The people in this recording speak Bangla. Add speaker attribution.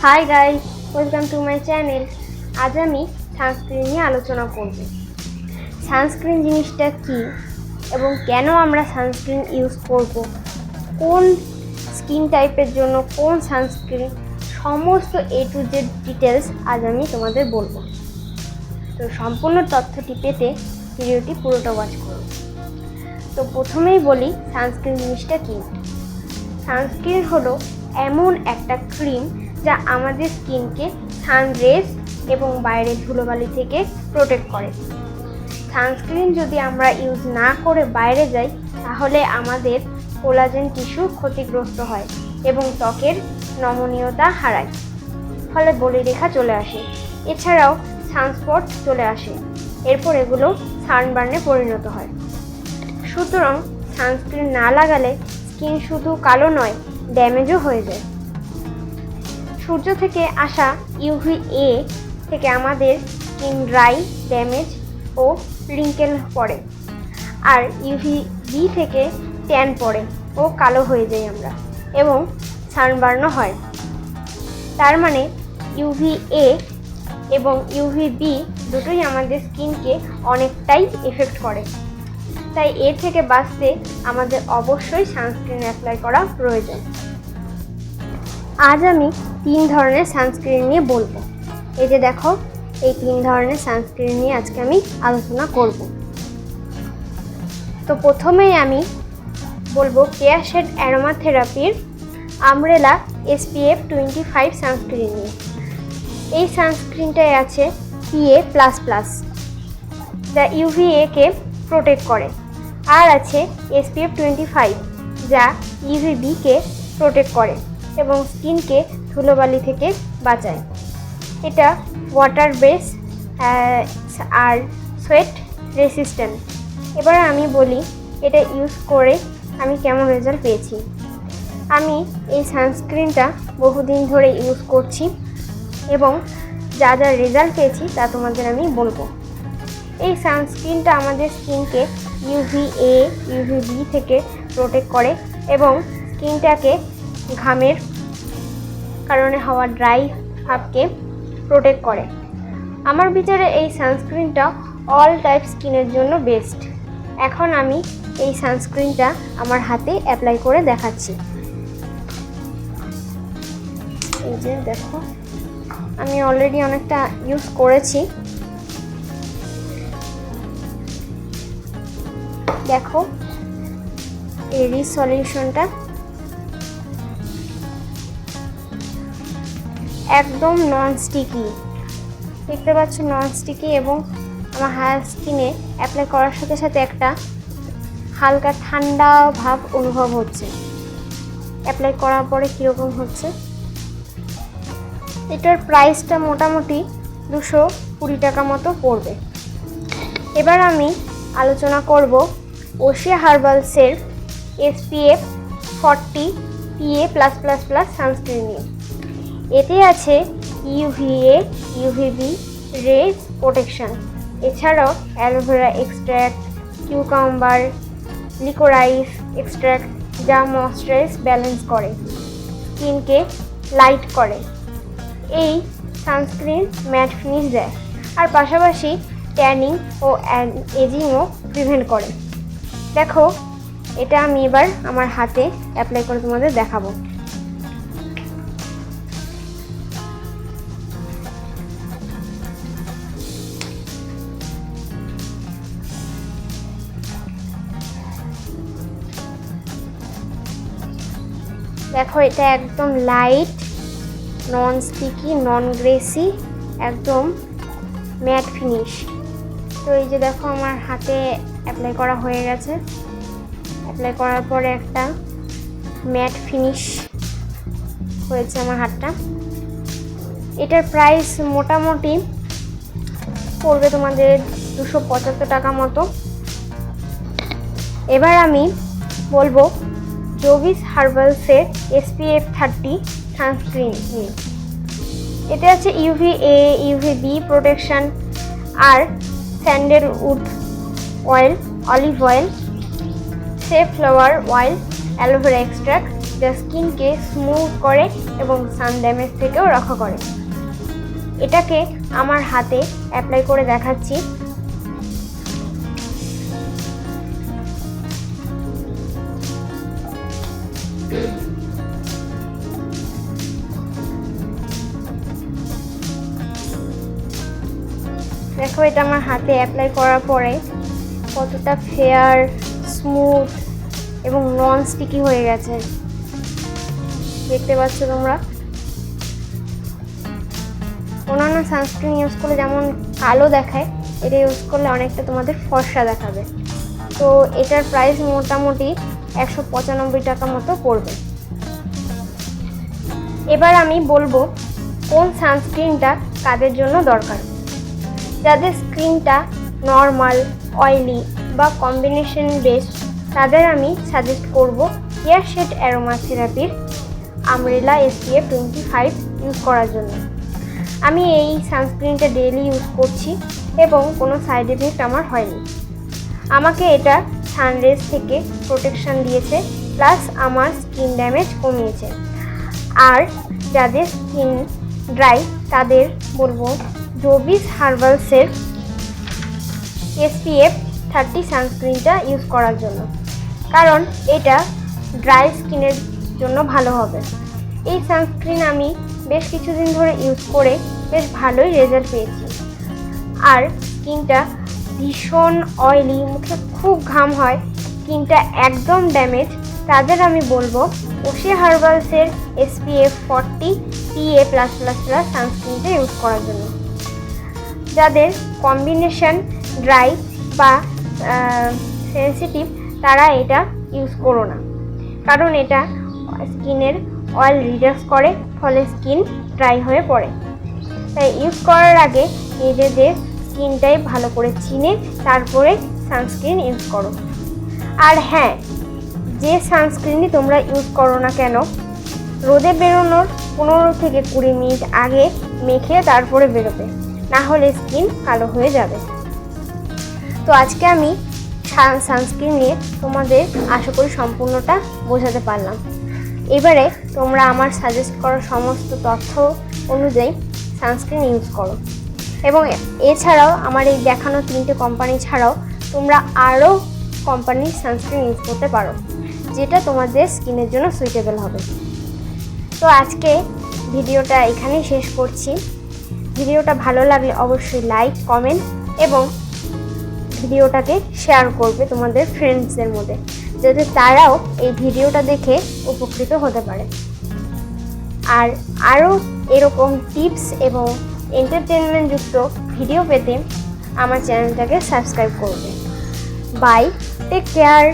Speaker 1: Hi guys, welcome to my channel. আজ আমি সানস্ক্রিন নিয়ে আলোচনা করব। সানস্ক্রিন জিনিসটা কি এবং কেন আমরা সানস্ক্রিন ইউজ করব, কোন স্কিন টাইপের জন্য কোন সানস্ক্রিন, সমস্ত A to Z ডিটেলস আজ আমি তোমাদের বলবো। তো সম্পূর্ণ তথ্যটি পেতে ভিডিওটি পুরোটা ওয়াচ করুন। তো প্রথমেই বলি সানস্ক্রিন জিনিসটা কি। সানস্ক্রিন হলো এমন একটা ক্রিম যা আমাদের স্কিনকে সানরেজ এবং বাইরের ধুলোবালি থেকে প্রোটেক্ট করে। সানস্ক্রিন যদি আমরা ইউজ না করে বাইরে যাই তাহলে আমাদের কোলাজেন টিস্যু ক্ষতিগ্রস্ত হয় এবং ত্বকের নমনীয়তা হারায়, ফলে বলিরেখা চলে আসে। এছাড়াও সানস্পট চলে আসে, এরপর এগুলো সানবার্নে পরিণত হয়। সুতরাং সানস্ক্রিন না লাগালে স্কিন শুধু কালো নয়, ড্যামেজও হয়ে যায়। সূর্য থেকে আসা UVA থেকে আমাদের স্কিন ড্রাই, ড্যামেজ ও রিঙ্কেল পড়ে, আর UVB থেকে ট্যান পড়ে ও কালো হয়ে যাই আমরা, এবং সানবার্নও হয়। তার মানে UVA এবং UVB দুটোই আমাদের স্কিনকে অনেকটাই এফেক্ট করে। তাই এর থেকে বাঁচতে আমাদের অবশ্যই সানস্ক্রিন অ্যাপ্লাই করা প্রয়োজন। আজ আমি 3 ধরনের সানস্ক্রিন নিয়ে বলবো। এই যে দেখো, এই 3 ধরনের সানস্ক্রিন নিয়ে আজকে আমি আলোচনা করব। তো প্রথমেই আমি বলবো কেয়া শেড অ্যারোমা থেরাপির আমব্রেলা SPF 25 সানস্ক্রিন নিয়ে। এই সানস্ক্রিনটায় আছে PA++, যা UVA কে প্রোটেক্ট করে, আর আছে SPF 25 যা UVB কে প্রোটেক্ট করে এবং স্কিনকে ধুলোবালি থেকে বাঁচায়। এটা ওয়াটার বেস আর সোয়েট রেসিস্ট্যান্ট। এবার আমি বলি এটা ইউজ করে আমি কেমন রেজাল্ট পেয়েছি। আমি এই সানস্ক্রিনটা বহুদিন ধরে ইউজ করছি এবং যা যা রেজাল্ট পেয়েছি তা তোমাদের আমি বলবো। এই সানস্ক্রিনটা আমাদের স্কিনকে UVA, UVB থেকে প্রোটেক্ট করে এবং স্কিনটাকে ঘামের কারণে হওয়া ড্রাই ভাবকে প্রোটেক্ট করে। আমার বিচারে এই সানস্ক্রিনটা অল টাইপ স্কিনের জন্য বেস্ট। এখন আমি এই সানস্ক্রিনটা আমার হাতে অ্যাপ্লাই করে দেখাচ্ছি। এই যে দেখো, আমি অলরেডি অনেকটা ইউজ করেছি। দেখো এই সলিউশনটা একদম নন স্টিকি, দেখতে পাচ্ছ, নন স্টিকি, এবং আমার হেয়ার স্কিনে অ্যাপ্লাই করার সাথে সাথে একটা হালকা ঠান্ডা ভাব অনুভব হচ্ছে। অ্যাপ্লাই করার পরে কীরকম হচ্ছে, এটার প্রাইসটা মোটামুটি 220 টাকা মতো পড়বে। এবার আমি আলোচনা করব ওশিয়া হার্বালসের SPF 40 PA+++ সানস্ক্রিন নিয়ে। এতে আছে UVA, UVB রেজ প্রোটেকশন, এছাড়াও aloe vera extract, cucumber, liquorice extract, যা ময়েশ্চারাইজ ব্যালেন্স করে, স্কিনকে লাইট করে। এই সানস্ক্রিন ম্যাট ফিনিশ দেয়, আর পাশাপাশি ট্যানিং ও এজিংও প্রিভেন্ট করে। দেখো, এটা আমি এবার আমার হাতে অ্যাপ্লাই করে তোমাদের দেখাবো। দেখো, এটা একদম লাইট, নন স্টিকি, নন গ্রেসি, একদম ম্যাট ফিনিশ। তো এই যে দেখো, আমার হাতে অ্যাপ্লাই করা হয়ে গেছে। অ্যাপ্লাই করার পরে একটা ম্যাট ফিনিশ হয়েছে আমার হাতটা। এটার প্রাইস মোটামুটি পড়বে তোমাদের 275 টাকা মতো। এবার আমি বলবো জোভিস হার্বালসের SPF 30 সানস্ক্রিন নিয়ে। এতে আছে UVA, UVB প্রোটেকশন, আর sandalwood oil, olive oil, safflower oil, aloe vera extract যা স্কিনকে স্মুথ করে এবং সান ড্যামেজ থেকেও রক্ষা করে। এটাকে আমার হাতে অ্যাপ্লাই করে দেখাচ্ছি। দেখো এটা আমার হাতে অ্যাপ্লাই করার পরে কতটা ফেয়ার, স্মুথ এবং নন স্টিকি হয়ে গেছে, দেখতে পাচ্ছ তোমরা। অন্যান্য সানস্ক্রিন ইউজ করলে যেমন কালো দেখায়, এটা ইউজ করলে অনেকটা তোমাদের ফর্সা দেখাবে। তো এটার প্রাইস মোটামুটি 195 টাকা মতো পড়বে। এবার আমি বলবো কোন সানস্ক্রিনটা কাদের জন্য দরকার। যাদের স্কিনটা নর্মাল, অয়েলি বা কম্বিনেশন বেস, তাদের আমি সাজেস্ট করব হেয়ার শেড অ্যারোমা থেরাপির আমব্রেলা SPF 25 ইউজ করার জন্য। আমি এই সানস্ক্রিনটা ডেইলি ইউজ করছি এবং কোনো সাইড এফেক্ট আমার হয়নি। আমাকে এটা সানরেজ থেকে প্রোটেকশন দিয়েছে, প্লাস আমার স্কিন ড্যামেজ কমিয়েছে। আর যাদের স্কিন ড্রাই তাদের বলবো জোবিস হার্বালসের SPF 30 সানস্ক্রিনটা ইউজ করার জন্য, কারণ এটা ড্রাই স্কিনের জন্য ভালো হবে। এই সানস্ক্রিন আমি বেশ কিছুদিন ধরে ইউজ করে বেশ ভালোই রেজাল্ট পেয়েছি। আর স্কিনটা ভীষণ অয়েলি, মুখে খুব ঘাম হয়, স্কিনটা একদম ড্যামেজ, তাদের আমি বলবো ওশি হার্বালসের SPF 40 PA+++ সানস্ক্রিনটা ইউজ করার জন্য। যাদের কম্বিনেশন ড্রাই বা সেন্সিটিভ তারা এটা ইউজ করো না, কারণ এটা স্কিনের অয়েল রিডাক্স করে, ফলে স্কিন ড্রাই হয়ে পড়ে। তাই ইউজ করার আগে নিজেদের স্কিনটাই ভালো করে চিনে তারপরে সানস্ক্রিন ইউজ করো। আর হ্যাঁ, যে সানস্ক্রিনই তোমরা ইউজ করো না কেন, রোদে বেরোনোর 15 থেকে 20 মিনিট আগে মেখে তারপরে বেরোবে, না হলে স্কিন কালো হয়ে যাবে। তো আজকে আমি সানস্ক্রিন নিয়ে তোমাদের আশা করি সম্পূর্ণটা বোঝাতে পারলাম। এবারে তোমরা আমার সাজেস্ট করা সমস্ত তথ্য অনুযায়ী সানস্ক্রিন ইউজ করো, এবং এছাড়াও আমার এই দেখানো 3টে কোম্পানি ছাড়াও তোমরা আরও কোম্পানির সানস্ক্রিন ইউজ করতে পারো, যেটা তোমাদের স্কিনের জন্য সুইটেবল হবে। তো আজকে ভিডিওটা এখানেই শেষ করছি। ভিডিওটা ভালো লাগলে অবশ্যই লাইক, কমেন্ট এবং ভিডিওটাকে শেয়ার করবে তোমাদের ফ্রেন্ডসদের মধ্যে, যাতে তারাও এই ভিডিওটা দেখে উপকৃত হতে পারে। আর আরও এরকম টিপস এবং এন্টারটেনমেন্টযুক্ত ভিডিও পেতে আমার চ্যানেলটাকে সাবস্ক্রাইব করবে। Bye, take care.